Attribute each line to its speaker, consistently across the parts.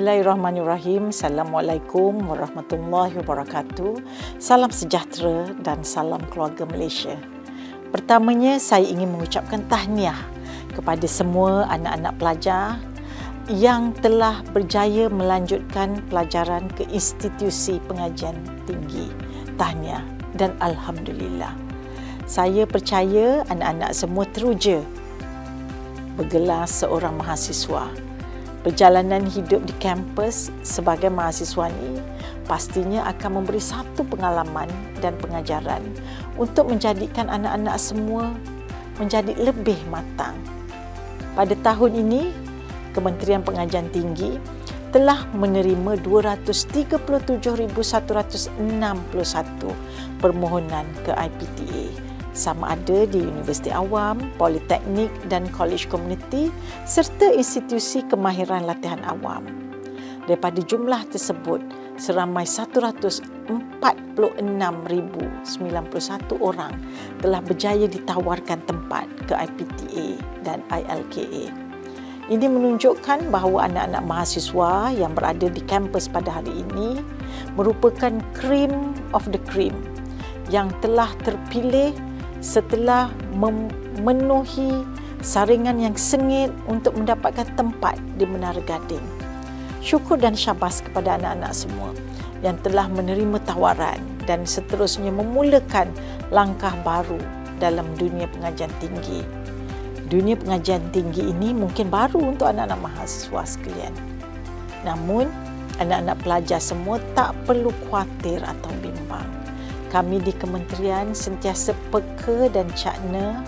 Speaker 1: Bismillahirrahmanirrahim. Assalamualaikum warahmatullahi wabarakatuh. Salam sejahtera dan salam keluarga Malaysia. Pertamanya, saya ingin mengucapkan tahniah kepada semua anak-anak pelajar yang telah berjaya melanjutkan pelajaran ke institusi pengajian tinggi. Tahniah dan Alhamdulillah. Saya percaya anak-anak semua teruja bergelar seorang mahasiswa. Perjalanan hidup di kampus sebagai mahasiswa ini pastinya akan memberi satu pengalaman dan pengajaran untuk menjadikan anak-anak semua menjadi lebih matang. Pada tahun ini, Kementerian Pengajian Tinggi telah menerima 237,161 permohonan ke IPTA, sama ada di Universiti Awam, Politeknik dan Kolej Komuniti serta institusi kemahiran latihan awam. Daripada jumlah tersebut, seramai 146,091 orang telah berjaya ditawarkan tempat ke IPTA dan ILKA. Ini menunjukkan bahawa anak-anak mahasiswa yang berada di kampus pada hari ini merupakan cream of the cream yang telah terpilih setelah memenuhi saringan yang sengit untuk mendapatkan tempat di Menara Gading. Syukur dan syabas kepada anak-anak semua yang telah menerima tawaran dan seterusnya memulakan langkah baru dalam dunia pengajian tinggi. Dunia pengajian tinggi ini mungkin baru untuk anak-anak mahasiswa sekalian. Namun, anak-anak pelajar semua tak perlu khawatir atau bimbang. Kami di kementerian sentiasa peka dan cakna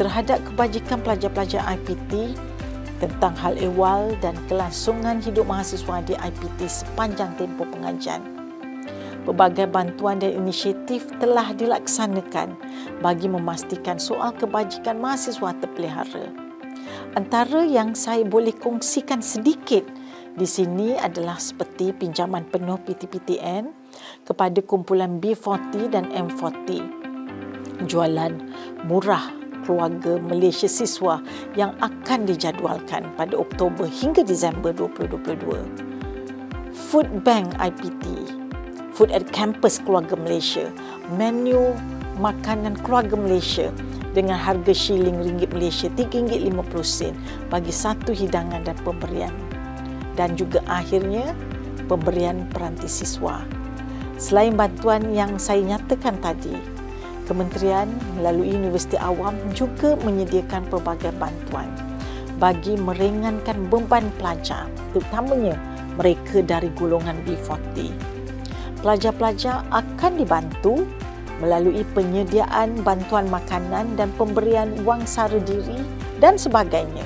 Speaker 1: terhadap kebajikan pelajar-pelajar IPT tentang hal ehwal dan kelangsungan hidup mahasiswa di IPT sepanjang tempoh pengajian. Pelbagai bantuan dan inisiatif telah dilaksanakan bagi memastikan soal kebajikan mahasiswa terpelihara. Antara yang saya boleh kongsikan sedikit di sini adalah seperti pinjaman penuh PTPTN kepada kumpulan B40 dan M40, jualan murah keluarga Malaysia siswa yang akan dijadualkan pada Oktober hingga Disember 2022. Food Bank IPT, Food at Campus Keluarga Malaysia, menu makanan keluarga Malaysia dengan harga shilling ringgit Malaysia RM3.50 bagi satu hidangan dan pemberian. Dan juga akhirnya pemberian peranti siswa. Selain bantuan yang saya nyatakan tadi, Kementerian melalui Universiti Awam juga menyediakan pelbagai bantuan bagi meringankan beban pelajar, terutamanya mereka dari golongan B40. Pelajar-pelajar akan dibantu melalui penyediaan bantuan makanan dan pemberian wang sara diri dan sebagainya,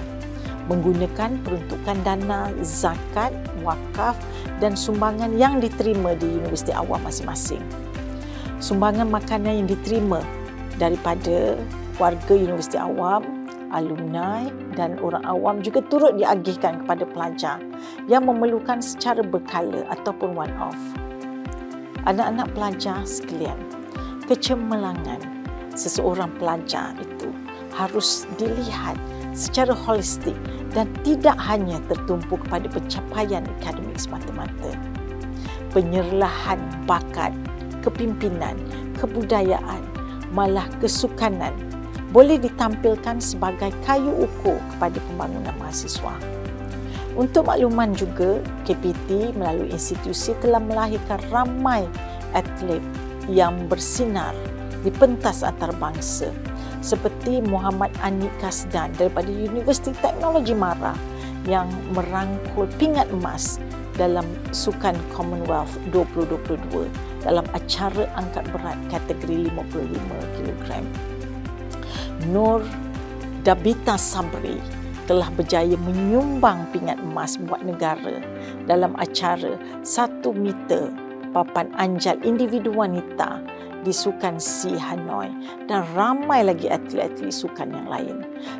Speaker 1: menggunakan peruntukan dana zakat, wakaf dan sumbangan yang diterima di Universiti Awam masing-masing. Sumbangan makanan yang diterima daripada warga Universiti Awam, alumni dan orang awam juga turut diagihkan kepada pelajar yang memerlukan secara berkala ataupun one-off. Anak-anak pelajar sekalian, kecemerlangan seseorang pelajar itu harus dilihat secara holistik dan tidak hanya tertumpu kepada pencapaian akademik semata-mata. Penyerlahan bakat, kepimpinan, kebudayaan, malah kesukanan boleh ditampilkan sebagai kayu ukur kepada pembangunan mahasiswa. Untuk makluman juga, KPT melalui institusi telah melahirkan ramai atlet yang bersinar di pentas antarabangsa seperti Muhammad Anik Kasdan daripada Universiti Teknologi Mara yang merangkul pingat emas dalam Sukan Commonwealth 2022 dalam acara angkat berat kategori 55 kg. Nur Dabita Sabri telah berjaya menyumbang pingat emas buat negara dalam acara 1 meter papan anjat individu wanita di Sukan C Hanoi dan ramai lagi atlet-atlet sukan yang lain.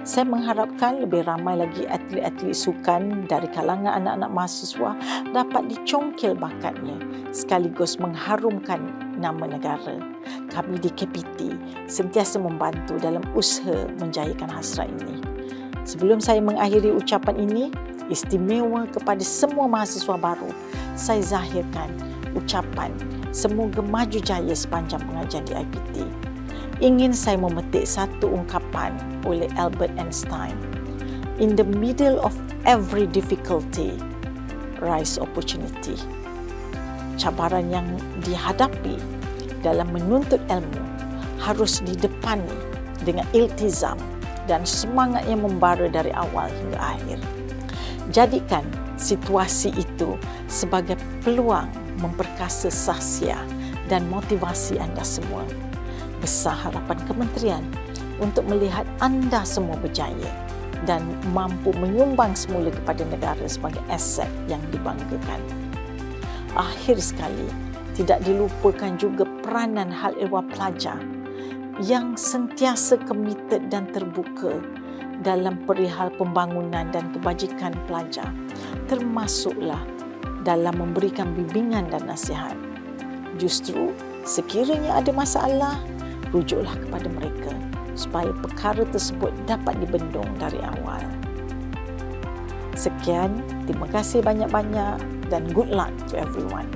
Speaker 1: Saya mengharapkan lebih ramai lagi atlet-atlet sukan dari kalangan anak-anak mahasiswa dapat dicongkil bakatnya sekaligus mengharumkan nama negara. Kami di KPT sentiasa membantu dalam usaha menjayakan hasrat ini. Sebelum saya mengakhiri ucapan ini, istimewa kepada semua mahasiswa baru, saya zahirkan ucapan semoga maju jaya sepanjang pengajian di IPT. Ingin saya memetik satu ungkapan oleh Albert Einstein, "In the middle of every difficulty, rise opportunity." Cabaran yang dihadapi dalam menuntut ilmu harus didepani dengan iltizam dan semangat yang membara dari awal hingga akhir. Jadikan situasi itu sebagai peluang memperkasa sahsia dan motivasi anda semua. Besar harapan kementerian untuk melihat anda semua berjaya dan mampu menyumbang semula kepada negara sebagai aset yang dibanggakan. Akhir sekali, tidak dilupakan juga peranan hal ehwal pelajar yang sentiasa komited dan terbuka dalam perihal pembangunan dan kebajikan pelajar, termasuklah dalam memberikan bimbingan dan nasihat. Justru, sekiranya ada masalah, rujuklah kepada mereka supaya perkara tersebut dapat dibendung dari awal. Sekian, terima kasih banyak-banyak dan good luck to everyone.